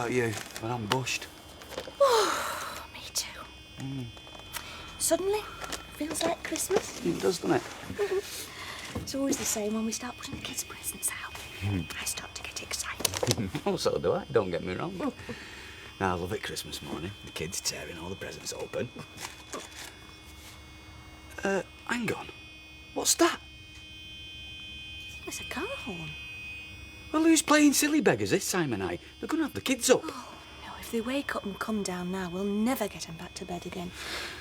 about you, but I'm bushed. Oh, me too. Suddenly, feels like Christmas. It does, doesn't it? It's always the same when we start putting the kids' presents out. I start to get excited. Oh, so do I, don't get me wrong. Now, I love it Christmas morning, the kids tearing all the presents open. Hang on. What's that? It's a car horn. Well, who's playing silly beggars this time of night? They're going to have the kids up. Oh, no, if they wake up and come down now, we'll never get them back to bed again.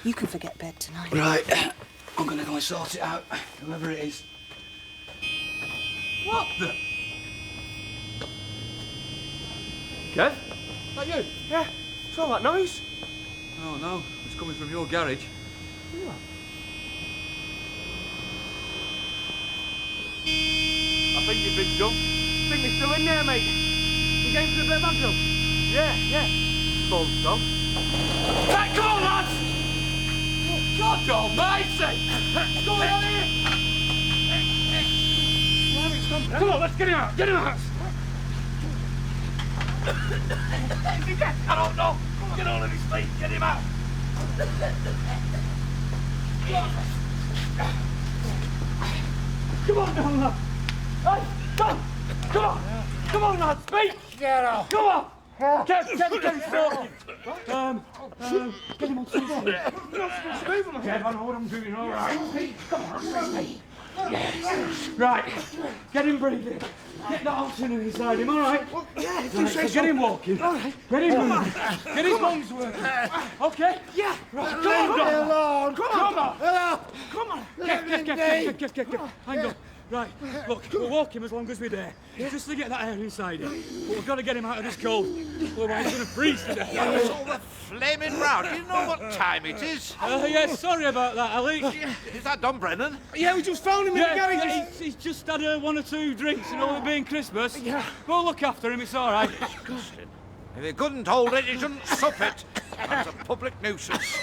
You can forget bed tonight. Right, I'm going to go and sort it out, whoever it is. What the? Kev? That you? Yeah. What's all that noise? Oh, no. It's coming from your garage. Yeah. I think you've been done. I think we're still in there, mate. We're getting to the bed back up. Yeah. Phone stop. Right, come on, lads! God almighty! What's going on here? Come on, let's get him out! Get him out! I don't know! Get all of his feet! Get him out! Come on down, lad! Hey, come on! Come on, lad! Speak! Get out! Come on! Get his talking! Get him on some ball! Kev, I know what I'm doing, all right? Come on, yes. Right, get him breathing. Get that oxygen inside him, all right? Well, yeah, if you say so. Get him walking. All right. Get him moving. Get his lungs working. Okay? Yeah. Right. Come on. Come on. Get. Hang on. Right, look, we'll walk him as long as we're there, just to get that air inside him. But we've got to get him out of this cold, otherwise he's going to freeze to death. Yeah, it's all the flaming round. Do you know what time it is? Yeah, sorry about that, Alec. Is that Don Brennan? Yeah, we just found him in the garage. Yeah, he's just had one or two drinks, you know, it being Christmas. Yeah. We'll look after him, it's all right. If he couldn't hold it, he shouldn't sup it. That's a public nuisance.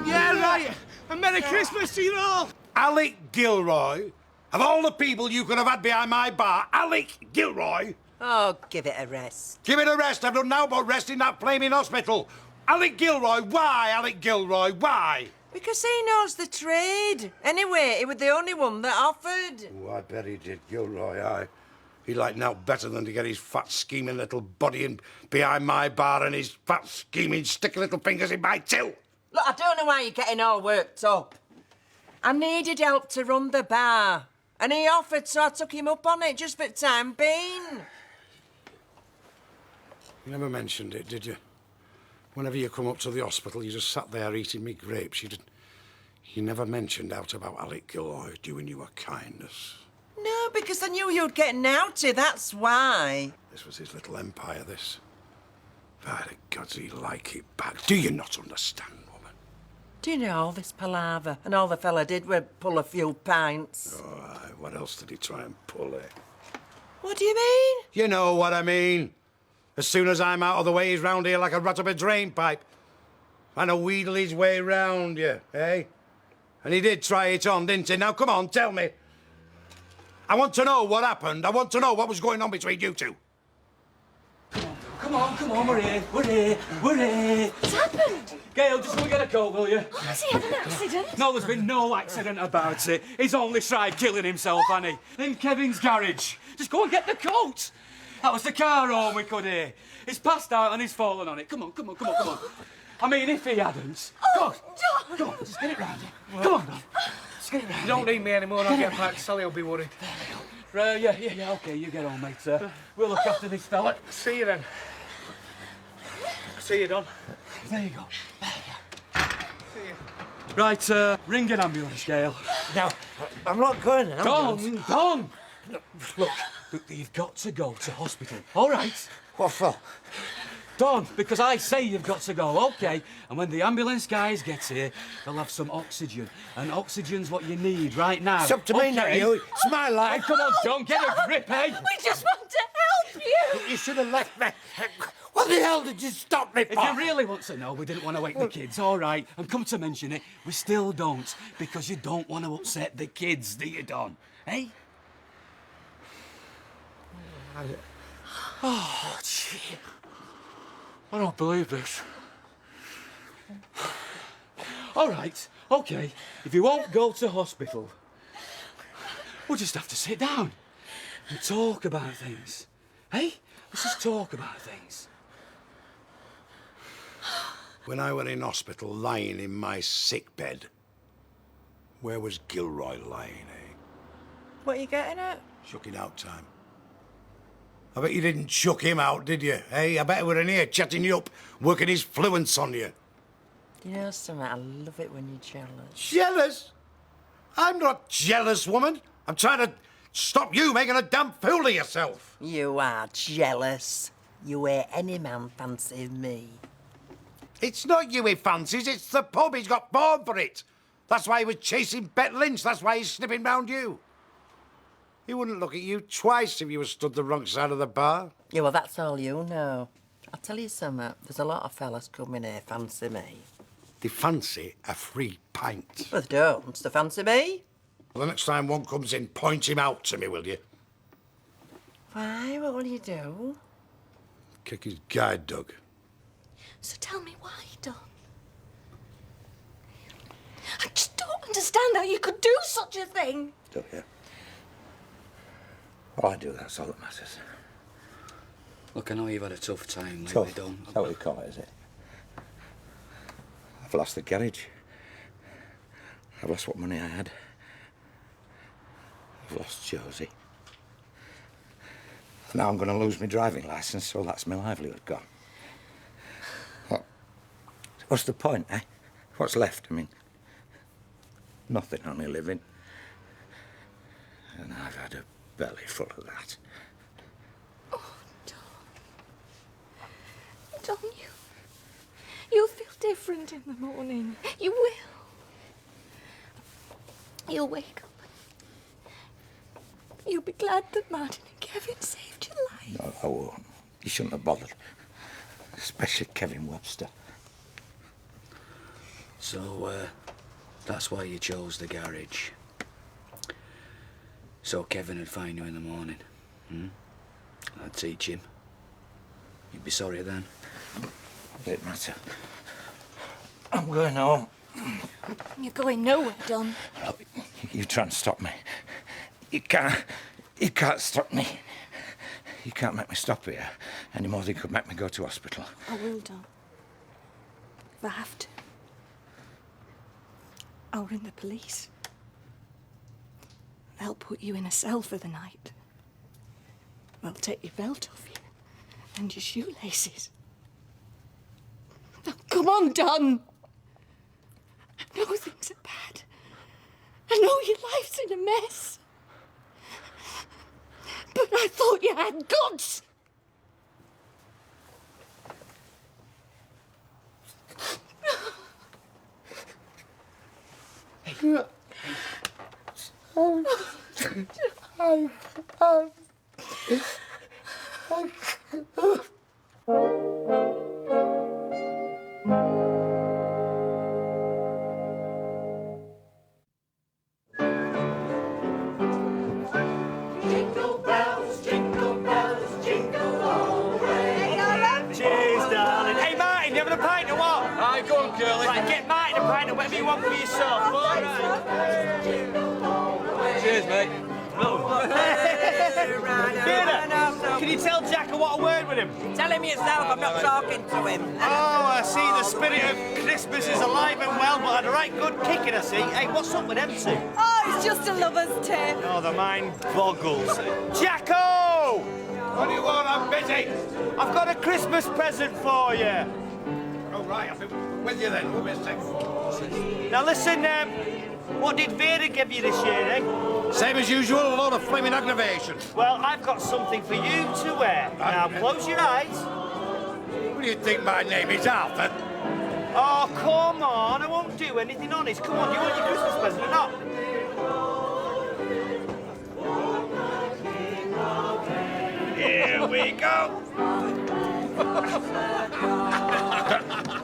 Yeah, right. And Merry Christmas to you all. Alec Gilroy. Of all the people you could have had behind my bar, Alec Gilroy. Oh, give it a rest. Give it a rest. I've done now but rest in that flaming hospital. Alec Gilroy, why, Alec Gilroy, why? Because he knows the trade. Anyway, he was the only one that offered. Oh, I bet he did, Gilroy, aye. He liked now better than to get his fat, scheming little body in behind my bar and his fat, scheming, sticky little fingers in my till. Look, I don't know why you're getting all worked up. I needed help to run the bar. And he offered, so I took him up on it just for the time being. You never mentioned it, did you? Whenever you come up to the hospital, you just sat there eating me grapes. You never mentioned out about Alec Gilroy doing you a kindness. No, because I knew you'd get naughty, that's why. This was his little empire, this. By the gods, he'd like it back. Do you not understand, woman? Do you know all this palaver, and all the fella did was pull a few pints? Oh, aye. What else did he try and pull, eh? What do you mean? You know what I mean. As soon as I'm out of the way, he's round here like a rat up a drain pipe. Trying to wheedle his way round you, eh? And he did try it on, didn't he? Now, come on, tell me. I want to know what happened. I want to know what was going on between you two. Come on, we're here. What's happened? Gail, just go get a coat, will you? Oh, has he had an accident? No, there's been no accident about it. He's only tried killing himself, hasn't he? In Kevin's garage. Just go and get the coat. That was the car horn we could hear. He's passed out and he's fallen on it. Come on. I mean, if he hadn't. Oh, Come on, just get it round you. Come on, just get it round. You don't need me anymore. I'll get back. Sally will be worried. Yeah, OK, you get on, mate. We'll look after this fella. See you then. See you, Don. There you go. See you. Right, ring an ambulance, Gail. No, I'm not going. Don! Look, you've got to go to hospital, all right? What for? Don, because I say you've got to go, OK? And when the ambulance guys get here, they'll have some oxygen. And oxygen's what you need right now. It's up to me now, you. It's my life. Hey, come on, Don, get a grip, eh? We just want to help you. You should have left me. What the hell did you stop me for? If you really want to know, we didn't want to wake the kids, all right? And come to mention it, we still don't. Because you don't want to upset the kids, do you, Don? Eh? Oh, gee. I don't believe this. All right, OK. If you won't go to hospital, we'll just have to sit down and talk about things. Hey? Let's just talk about things. When I were in hospital lying in my sick bed, where was Gilroy lying, eh? What are you getting at? Shucking out time. I bet you didn't chuck him out, did you? Hey, I bet he were in here chatting you up, working his fluence on you. You know something? I love it when you're jealous. Jealous? I'm not jealous, woman. I'm trying to stop you making a damn fool of yourself. You are jealous. You wear any man fancies me. It's not you he fancies, it's the pub. He's got born for it. That's why he was chasing Bet Lynch. That's why he's snipping round you. He wouldn't look at you twice if you were stood the wrong side of the bar. Yeah, well, that's all you know. I'll tell you something. There's a lot of fellas coming here fancy me. They fancy a free pint. Well, they don't. They fancy me. Well, the next time one comes in, point him out to me, will you? Why? What will you do? Kick his guide dog. So tell me why, Don. I just don't understand how you could do such a thing. Don't you? Well, I do, that's all that matters. Look, I know you've had a tough time lately, Tough? Don. Is that what you call it, is it? I've lost the garage. I've lost what money I had. I've lost Josie. Now I'm going to lose my driving licence, so that's my livelihood gone. What's the point, eh? What's left? I mean, nothing, only living. And I've had a belly full of that. Oh, Don, you'll feel different in the morning. You will. You'll wake up. You'll be glad that Martin and Kevin saved your life. No, I won't. You shouldn't have bothered. Especially Kevin Webster. So, that's why you chose the garage. So Kevin would find you in the morning. I'd teach him. You'd be sorry then. It didn't matter. I'm going home. You're going nowhere, Don. Look, you try and stop me. You can't stop me. You can't make me stop here any more than you could make me go to hospital. I will, Don. If I have to. I'll ring the police. They'll put you in a cell for the night. They'll take your belt off you and your shoelaces. Now, come on, Don. I know things are bad. I know your life's in a mess. But I thought you had guts. Jingle bells, jingle all the way. Cheers, darling. Hey, Martin, you having a pint or what? Aye, go on, girlie. Right, get Martin a pint or whatever you want for yourself. All right. Cheers, mate. Can you tell Jack I want a word with him? Tell him yourself, I'm not talking to him. Oh, I see the spirit of Christmas is alive and well, but had a right good kicking, I see. Hey, what's up with them two? Oh, it's just a lover's tip. Oh, the mind boggles. Jacko! What do you want? I'm busy. I've got a Christmas present for you. Oh, right, I'll be with you then. We'll be a sec. Now listen, what did Vera give you this year, eh? Same as usual, a lot of flaming aggravation. Well, I've got something for you to wear. Now, close your eyes. What do you think my name is, Arthur? Oh, come on. I won't do anything honest. Come on, do you want your Christmas present or not? Here we go.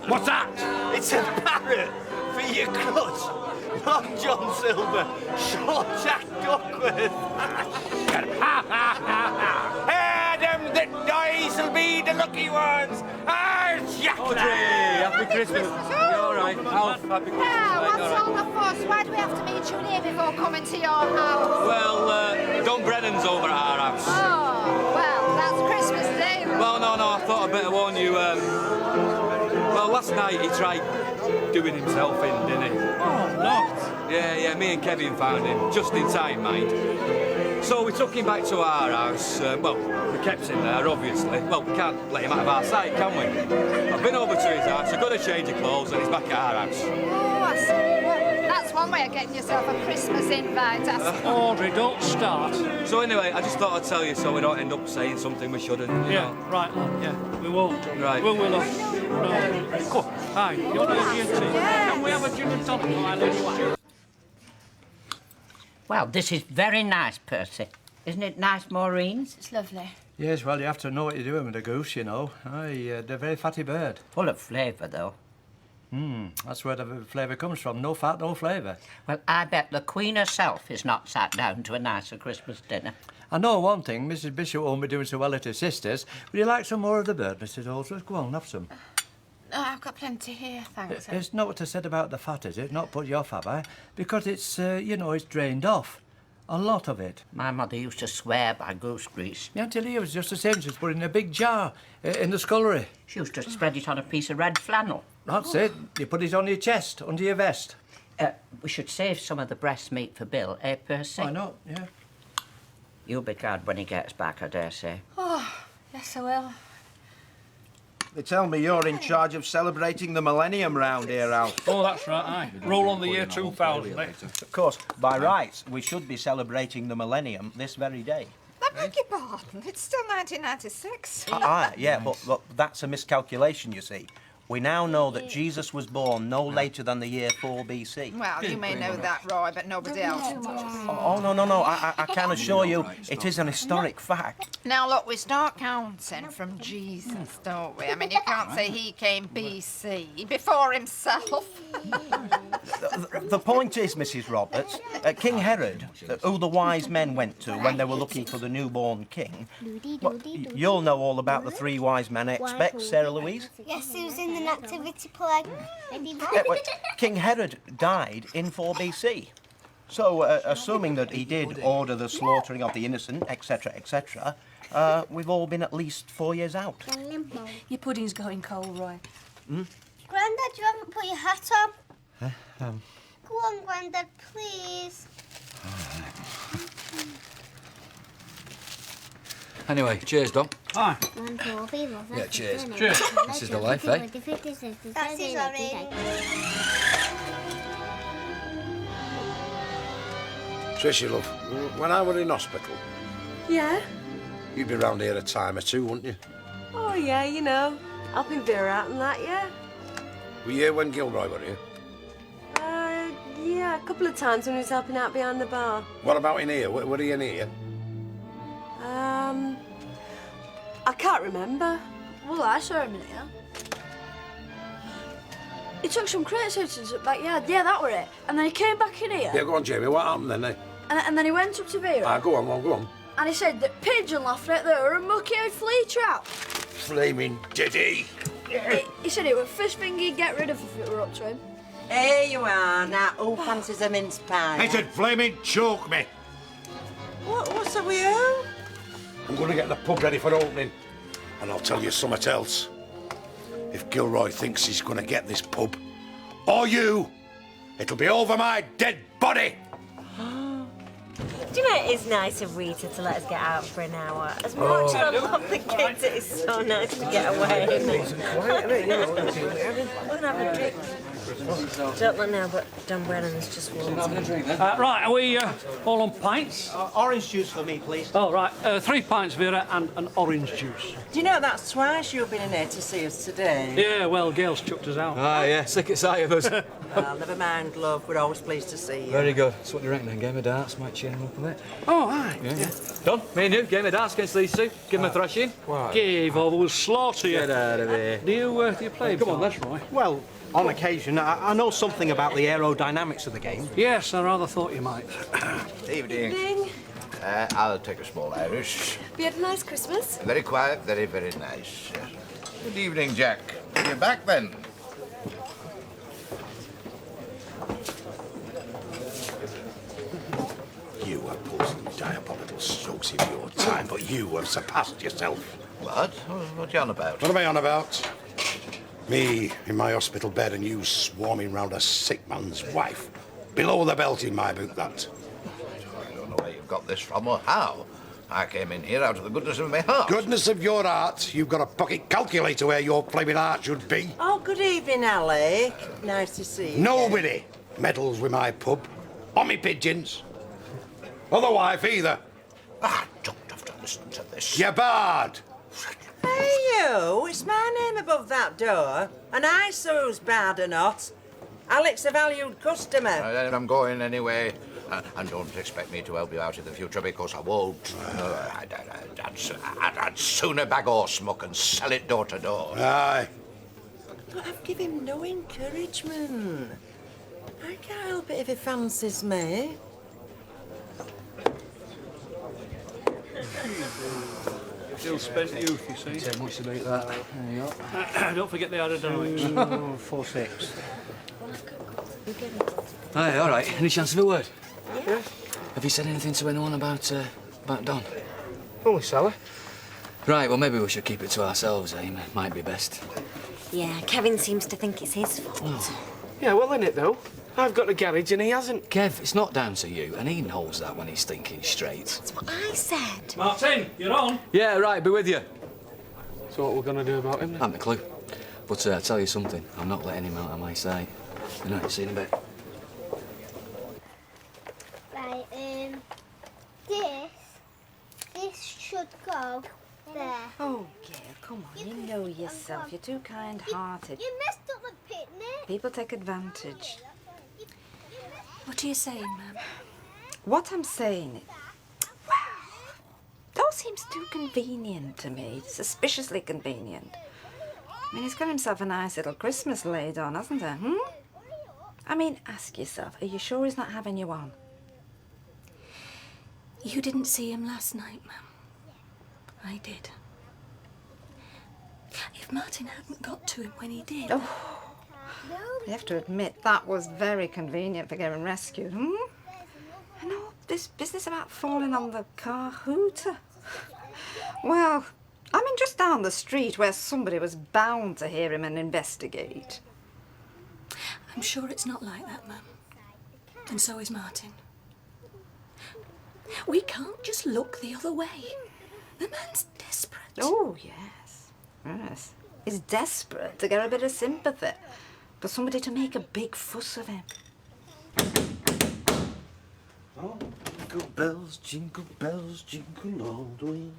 What's that? It's a parrot for your crutch. Long John Silver, short Jack Duckworth. Them that dies will be the lucky ones. Aye! Happy Christmas. You all right? Alf, happy Christmas. Yeah, mate, what's all right. all the fuss? Why do we have to meet you here before coming to your house? Well, Don Brennan's over at our house. Oh, well, that's Christmas Day. Well, no, I thought I'd better warn you. Well, last night he tried doing himself in, didn't he? Oh, no. Yeah, me and Kevin found him, just in time, mind. So we took him back to our house. Well, we kept him there, obviously. Well, we can't let him out of our sight, can we? I've been over to his house, I've got a change of clothes, and he's back at our house. Oh, I see. Well, that's one way of getting yourself a Christmas invite, I suppose. Audrey, don't start. So anyway, I just thought I'd tell you so we don't end up saying something we shouldn't, you Yeah, know. right, lad, yeah. We won't. Right. Will we, love? No. Come on. Hi, you want a gin tea? Can we have a gin and tonic while I leave you out? Well, this is very nice, Percy. Isn't it nice, Maureen? It's lovely. Yes, well, you have to know what you're doing with a goose, you know. Aye, they're a very fatty bird. Full of flavour, though. That's where the flavour comes from. No fat, no flavour. Well, I bet the Queen herself is not sat down to a nicer Christmas dinner. I know one thing, Mrs. Bishop won't be doing so well at her sisters. Would you like some more of the bird, Mrs. Holdsworth? Go on, have some. No, I've got plenty here, thanks. It's not what I said about the fat, is it? Not put you off, have I? Because it's, you know, it's drained off. A lot of it. My mother used to swear by goose grease. Yeah, I tell you, it was just the same. She's put it in a big jar in the scullery. She used to spread it on a piece of red flannel. That's it. You put it on your chest, under your vest. We should save some of the breast meat for Bill, eh, Percy? Why not? Yeah. You'll be glad when he gets back, I dare say. Oh, yes, I will. They tell me you're in charge of celebrating the millennium round here, Alf. Oh, that's right, aye. Roll on the year 2000, eh? Of course, by rights, we should be celebrating the millennium this very day. I beg your pardon. It's still 1996. Yeah, but that's a miscalculation, you see. We now know that Jesus was born no later than the year 4 BC. Well, you may know that, Roy, but nobody else does. Oh, no. I can assure you it is an historic fact. Now, look, we start counting from Jesus, don't we? I mean, you can't say he came BC, before himself. The point is, Mrs. Roberts, King Herod, who the wise men went to when they were looking for the newborn king, well, you'll know all about the 3 wise men, I expect, Sarah Louise? Yes, he was in an activity play. King Herod died in 4 BC. So, assuming that he did order the slaughtering of the innocent, etc., etc., we've all been at least 4 years out. Your pudding's going cold, Roy. Grandad, you haven't put your hat on. Go on, Grandad, please. Anyway, cheers, Dom. Aye. Yeah, cheers. Cheers. This is the life, eh? That's his orange. Trishy, love, when I were in hospital, Yeah? you'd be round here a time or two, wouldn't you? Oh, yeah, you know. Helping Vera out and that, yeah? Were you here when Gilroy were here? Yeah, a couple of times when he was helping out behind the bar. What about in here? Were he in here? I can't remember. Well, I saw him in here. He took some crates out into the backyard. Yeah, that were it. And then he came back in here. Yeah, go on, Jamie. What happened then, eh? And then he went up to Vera. Go on. And he said that pigeon laughed at there were a mucky-eyed flea trap. Flaming diddy. He said it would first thing he'd get rid of if it were up to him. Here you are. Now, who fancies a mince pie? He said flaming choke me. What's up with you? I'm going to get the pub ready for opening. And I'll tell you something else. If Gilroy thinks he's going to get this pub, or you, it'll be over my dead body. Do you know, it is nice of Rita to let us get out for an hour. As much as I love the kids, it is so nice to get away. We're going to have a drink. Don't look now, but Don Brennan's just walked in. Right, are we all on pints? Orange juice for me, please. Oh, right. 3 pints, Vera, and an orange juice. Do you know that's twice you've been in here to see us today? Yeah, well, Gail's chucked us out. Ah, yeah, sick at sight of us. Well, never mind, love. We're always pleased to see you. Very good. So what do you reckon then? Game of darts might cheer him up a bit. Oh, aye. Yeah. Done. Me and you, game of darts against these two. Give him a thrashing. Give over, we'll slaughter you. Get out of here. Do you play? Come on, let's Roy. Well, on occasion, I know something about the aerodynamics of the game. Yes, I rather thought you might. Evening. Evening. I'll take a small Irish. We had a nice Christmas. Very quiet, very, very nice. Yes. Good evening, Jack. You're back then. You have pulled some diabolical strokes in your time, but you have surpassed yourself. What? What are you on about? What am I on about? Me in my hospital bed and you swarming round a sick man's wife. Below the belt in my boot, that. I don't know where you've got this from or how. I came in here out of the goodness of my heart. Goodness of your heart? You've got a pocket calculator where your flaming heart should be. Oh, good evening, Alec. Nice to see you. Nobody meddles with my pub. Or me pigeons. Or the wife either. I don't have to listen to this. You're barred. Hey, you. It's my name above that door. And I saw who's bad or not. Alec's a valued customer. I'm going anyway. And don't expect me to help you out in the future, because I won't. I'd sooner bag horse muck and sell it door to door. Aye. But I've given him no encouragement. I can't help it if he fancies me. Ill-spent youth, you see. Don't much about that. There you go. Don't forget the aerodynamics. 4-6. Aye, all right. Any chance of a word? Yeah. Have you said anything to anyone about Don? Only Sally. Right, well, maybe we should keep it to ourselves, eh? Might be best. Yeah, Kevin seems to think it's his fault. Oh. Yeah, well, innit, though? I've got a garage and he hasn't. Kev, it's not down to you, and he knows that when he's thinking straight. That's what I said. Martin, you're on. Yeah, right, be with you. So what we're going to do about him then? Haven't a clue. But I'll tell you something, I'm not letting him out of my sight. You know, see you in a bit. Right, this should go there. Oh, Gail, come on. You know yourself. You're too kind-hearted. You messed up the picnic. People take advantage. What are you saying, Mum? What I'm saying is, well, it all seems too convenient to me. Suspiciously convenient. I mean, he's got himself a nice little Christmas laid on, hasn't he? I mean, ask yourself, are you sure he's not having you on? You didn't see him last night, Mum. I did. If Martin hadn't got to him when he did... Oh, you have to admit, that was very convenient for getting rescued, And all this business about falling on the car hooter. Well, I mean, just down the street where somebody was bound to hear him and investigate. I'm sure it's not like that, Mum. And so is Martin. We can't just look the other way. The man's desperate. Oh, yes. Yes. He's desperate to get a bit of sympathy. For somebody to make a big fuss of him. Oh, jingle bells, jingle all the way.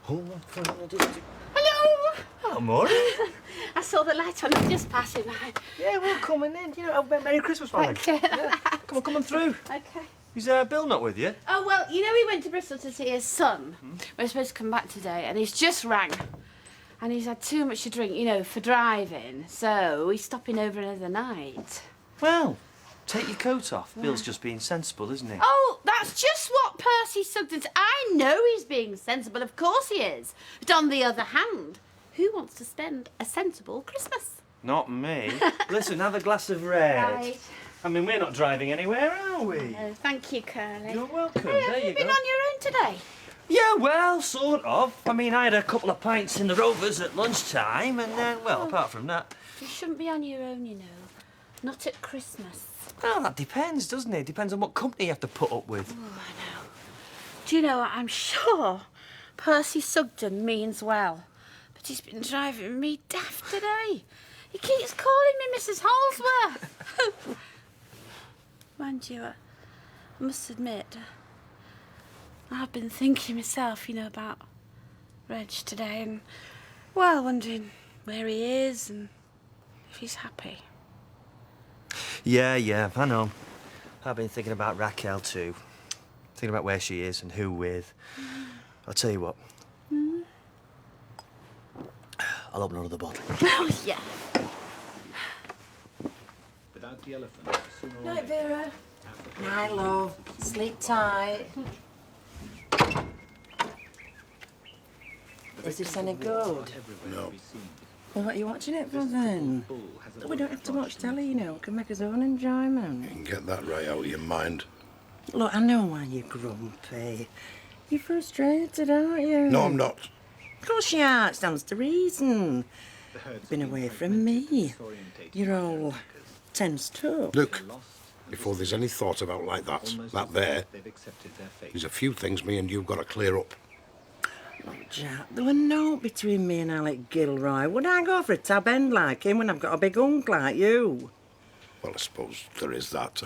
Home from the distant... Hello! Hello, Maureen. I saw the light on, just passing by. Yeah, we're coming in. You know, Merry Christmas, Maureen. Yeah. Come on through. Okay. Is Bill not with you? Oh, well, you know he went to Bristol to see his son. We're supposed to come back today, and he's just rang. And he's had too much to drink, you know, for driving. So he's stopping over another night. Well, take your coat off. Bill's just being sensible, isn't he? Oh, that's just what Percy Sugden's... I know he's being sensible, of course he is. But on the other hand, who wants to spend a sensible Christmas? Not me. Listen, have a glass of red. Right. I mean, we're not driving anywhere, are we? No, thank you, Curly. You're welcome. Hey, there have you been go. on your own today? Yeah, well, sort of. I mean, I had a couple of pints in the Rovers at lunchtime, and then, well, apart from that... You shouldn't be on your own, you know. Not at Christmas. Well, that depends, doesn't it? Depends on what company you have to put up with. Oh, I know. Do you know, I'm sure Percy Sugden means well. But he's been driving me daft today. He keeps calling me Mrs. Holsworth. Mind you, I must admit, I've been thinking myself, you know, about Reg today and, well, wondering where he is and if he's happy. Yeah, I know. I've been thinking about Raquel too. Thinking about where she is and who with. I'll tell you what. I'll open another bottle. Oh, yeah. Without the elephant. Night, Vera. Night, love. Sleep tight. Is this any good? No. Well, what are you watching it for then? We don't have to watch telly, you know. We can make our own enjoyment. You can get that right out of your mind. Look, I know why you're grumpy. You're frustrated, aren't you? No, I'm not. Of course you are. It stands to reason. You've been away from me. You're all tensed up. Look, before there's any thought about like that there, there's a few things me and you've got to clear up. Look, Jack, there were no between me and Alec Gilroy. Would I go for a tab end like him when I've got a big hunk like you? Well, I suppose there is that.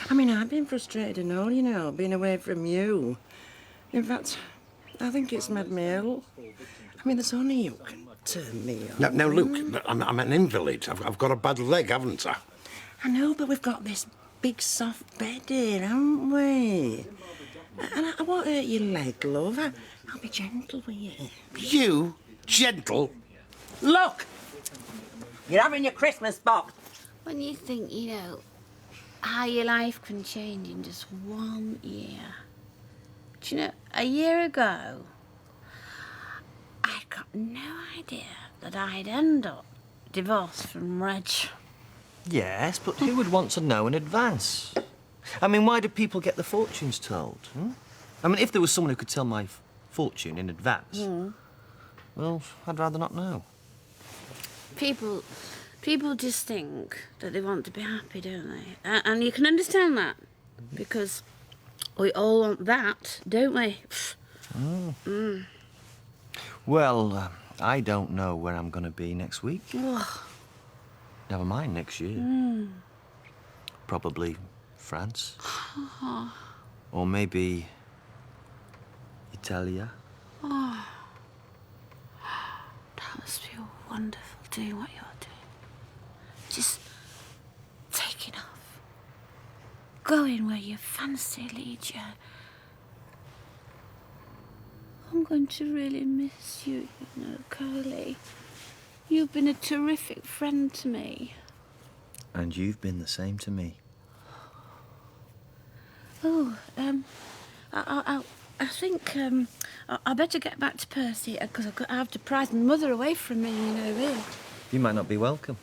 I mean, I've been frustrated and all, you know, being away from you. In fact, I think it's made me ill. I mean, there's only you can turn me on. Now look, I'm an invalid. I've got a bad leg, haven't I? I know, but we've got this big soft bed here, haven't we? And I won't hurt your leg, love. I'll be gentle with you. You? Gentle? Look! You're having your Christmas box. When you think, you know, how your life can change in just 1 year. Do you know, a year ago, I got no idea that I'd end up divorced from Reg. Yes, but who would want to know in advance? I mean, why do people get their fortunes told? I mean, if there was someone who could tell my fortune in advance, well, I'd rather not know. People just think that they want to be happy, don't they? And you can understand that, because we all want that, don't we? Well, I don't know where I'm going to be next week. Oh. Never mind next year. Probably France. Or maybe Italia. Oh. That must feel wonderful doing what you're doing. Just taking off. Going where your fancy leads you. I'm going to really miss you, you know, Curly. You've been a terrific friend to me. And you've been the same to me. Oh, I think I better get back to Percy because I have to prize my mother away from me, you know, really. You might not be welcome.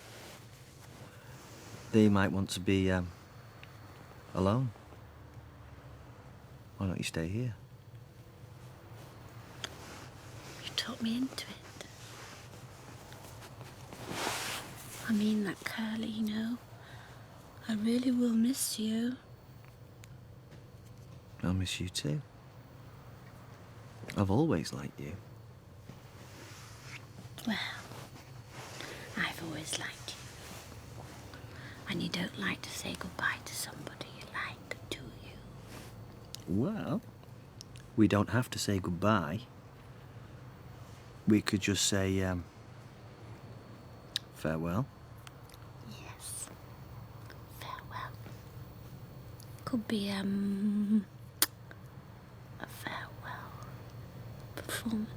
They might want to be alone. Why don't you stay here? You talked me into it. I mean that, Curly, you know. I really will miss you. I'll miss you too. I've always liked you. Well, I've always liked you. And you don't like to say goodbye to somebody you like, do you? Well, we don't have to say goodbye. We could just say, farewell. Yes. Farewell. Could be, a farewell performance.